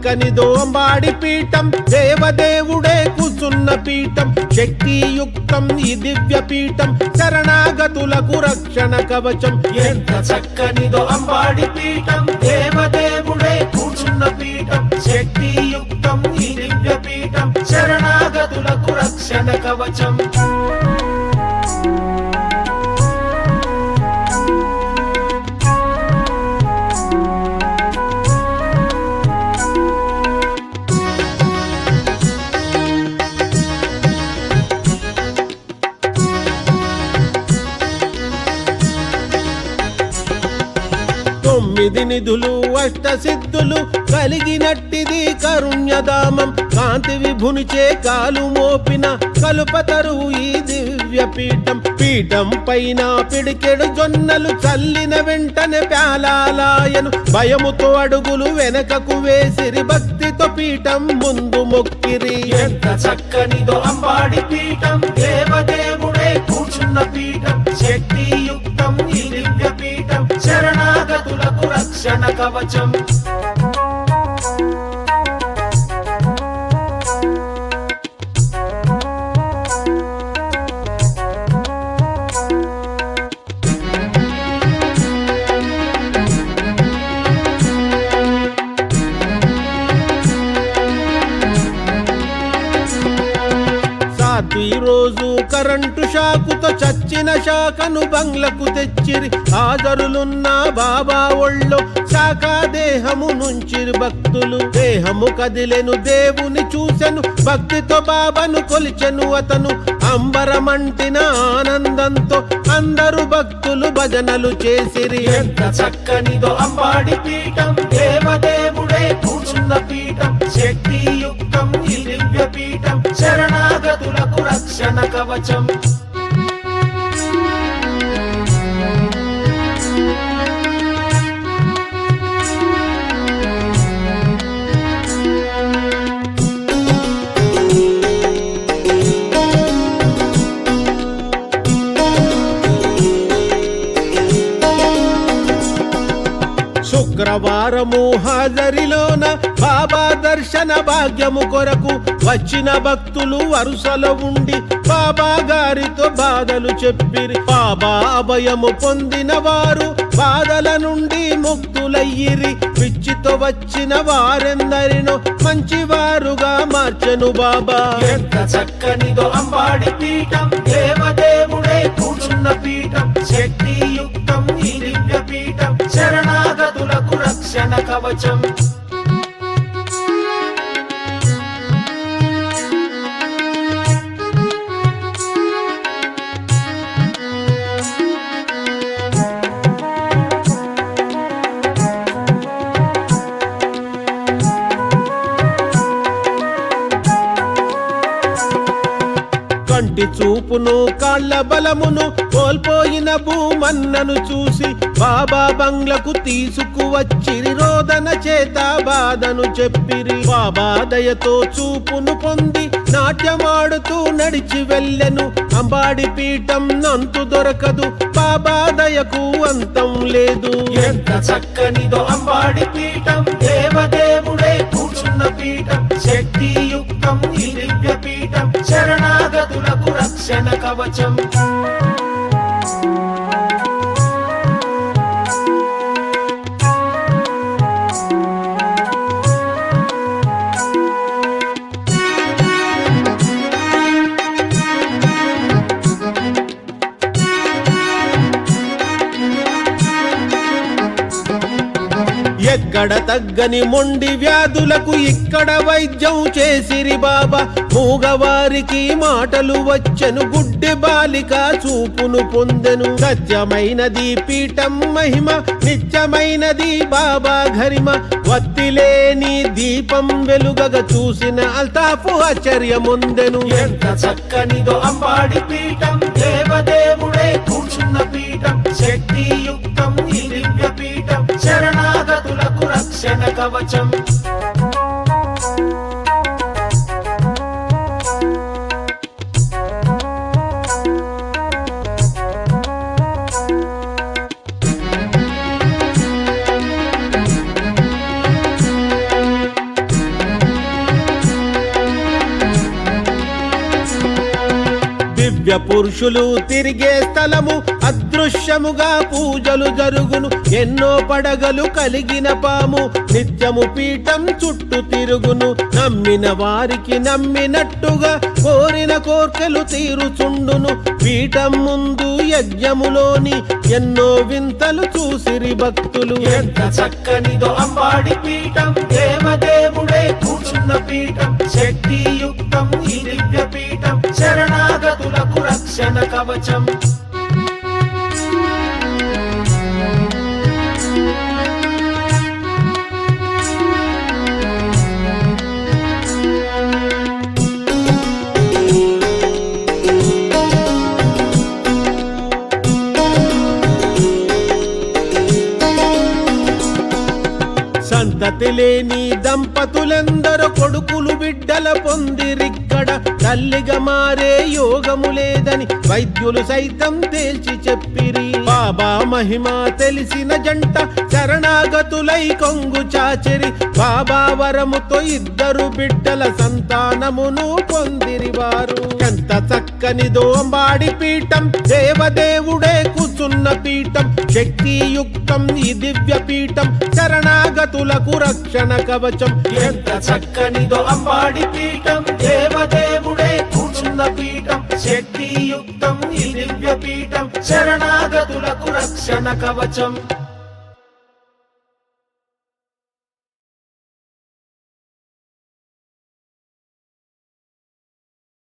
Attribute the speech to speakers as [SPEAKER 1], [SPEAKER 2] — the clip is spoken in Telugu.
[SPEAKER 1] చక్కనిదో అంబాడి పీఠం దేవదేవుడే కూసున్న పీఠం శక్తియుక్తం ఈ దివ్య పీఠం శరణాగతులకు రక్షణ కవచం.
[SPEAKER 2] ఎంత చక్కనిదో అంబాడి పీఠం దేవదేవుడే కూర్చున్న పీఠం శక్తియుక్తం ఈ దివ్య పీఠం శరణాగతులకు రక్షణ కవచం.
[SPEAKER 1] తొమ్మిది నిధులు అష్ట సిద్ధులు కలిగినట్టిది కరుణ్యధామం కాంతి విభునిచే కాలు మోపిన కలుపతరువు ఈ దివ్య పీఠం. పీఠం పైన పిడికెడు జొన్నలు చల్లిన వెంటనే ప్యాలాయను భయముతో అడుగులు వెనకకు వేసిరి భక్తితో పీఠం ముందు మొక్కిరి.
[SPEAKER 2] ఎంత చక్కనిదో అంబాడి పీఠం దేవదేవుడే కూర్చున్న పీఠం శక్తియుక్తం ఈ దివ్య పీఠం శరణాగతులకు రక్షణ కవచం.
[SPEAKER 1] ఈ రోజు కరెంటు షాకుతో చచ్చిన శాఖను బంగ్లకు తెచ్చిరి. హాజరులున్న బాబా ఒళ్ళో శాఖా దేహము నుంచిరి భక్తులు. దేహము కదిలెను దేవుని చూసెను భక్తితో బాబాను కొలిచెను అతను. అంబరమంటిన ఆనందంతో అందరు భక్తులు భజనలు చేసిరి.
[SPEAKER 2] ఎంత చక్కనిదో అంబాడి పీఠం దేవదేవుడే కూర్చున్న పీఠం శక్తియుక్తం ఈ దివ్య పీఠం శరణాగతులకు రక్షణ కవచం. శుక్రవారము హాజరిలోన బాబా దర్శన భాగ్యము కొరకు వచ్చిన భక్తులు వరుసలో ఉండి బాబా గారితో బాధలు చెప్పిరి. బాబా అభయము పొందిన వారు బాధల నుండి ముక్తులయ్యిరి. పిచ్చితో వచ్చిన వారెందరినో మంచివారుగా మార్చెను బాబా. ఎంత చక్కనిదో అంబాడి పీఠం దేవదేవుడే కూర్చున్న పీఠం శక్తియుక్తం ఈ దివ్య పీఠం శరణాగతులకు రక్షణ కవచం. కంటి చూపును కాళ్ళ బలమును కోల్పోయిన భూమన్నను చూసి బాబా బంగ్లకు తీసుకువచ్చిరి. రోదన చేత బాధను చెప్పిరి. బాబా దయతో చూపును పొంది నాట్యమాడుతూ నడిచి వెళ్ళెను. అంబాడి పీఠం అంతు దొరకదు బాబా దయకు అంతం లేదు. ఎంత చక్కనిదో అంబాడి పీఠం దేవదేవుడే కూర్చున్న పీఠం శక్తియుక్తం ఈ దివ్య పీఠం శరణాగతులకు రక్షణ కవచం. ఎక్కడ తగ్గని మొండి వ్యాధులకు ఇక్కడ వైద్యం చేసిరి బాబా. మూగవారికి మాటలు వచ్చెను గుడ్డి బాలిక చూపును పొందెను. సత్యమైనది పీఠం మహిమ నిత్యమైనది బాబా గరిమ. వత్తిలేని దీపం వెలుగగ చూసిన అల్తాఫు ఆశ్చర్యముందెను. ఎంత చక్కనిదో అంబాడి పీఠం దేవదేవుడే కూర్చున్న పీఠం శక్తియుక్తం ఈ దివ్య పీఠం శరణాగతులకు రక్షణ కవచం.
[SPEAKER 1] దివ్య పురుషులు తిరిగే స్థలము, అదృశ్యముగా పూజలు జరుగును. ఎన్నో పడగలు కలిగిన పాము నిత్యము పీఠం చుట్టూ తిరుగును. నమ్మిన వారికి నమ్మినట్టుగా కోరిన కోర్కెలు తీరుచుండును. పీఠం ముందు యజ్ఞములోని ఎన్నో వింతలు చూసిరి భక్తులు.
[SPEAKER 2] ఎంత చక్కనిదో అంబాడి పీఠం, దేవదేవుడే కూర్చున్న పీఠం, శక్తియుక్తం ఈ దివ్య పీఠం, శరణాగతులకు రక్షణ కవచం.
[SPEAKER 1] సంతతి లేని దంపతులెందరో కొడుకులు బిడ్డల పొందిరిక్కడ. తల్లిగా మారే యోగము లేదని వైద్యులు సైతం తేల్చి చెప్పిరి. బాబా మహిమ తెలిసిన జంట శరణాగతులై కొంగు చాచెరి. బాబా వరముతో ఇద్దరు బిడ్డల సంతానమును పొందిరి వారు. ఎంత చక్కనిదో అంబాడి పీఠం, దేవదేవుడే కూర్చున్న పీఠం, శక్తియుక్తం ఈ దివ్య పీఠం, శరణాగతులకు రక్షణ కవచం.
[SPEAKER 2] ఎంత చక్కనిదో అంబాడి పీఠం, దేవదేవుడే కూర్చున్న పీఠం, శక్తియుక్తం ఈ దివ్య పీఠం, శరణాగతులకు రక్షణ కవచం.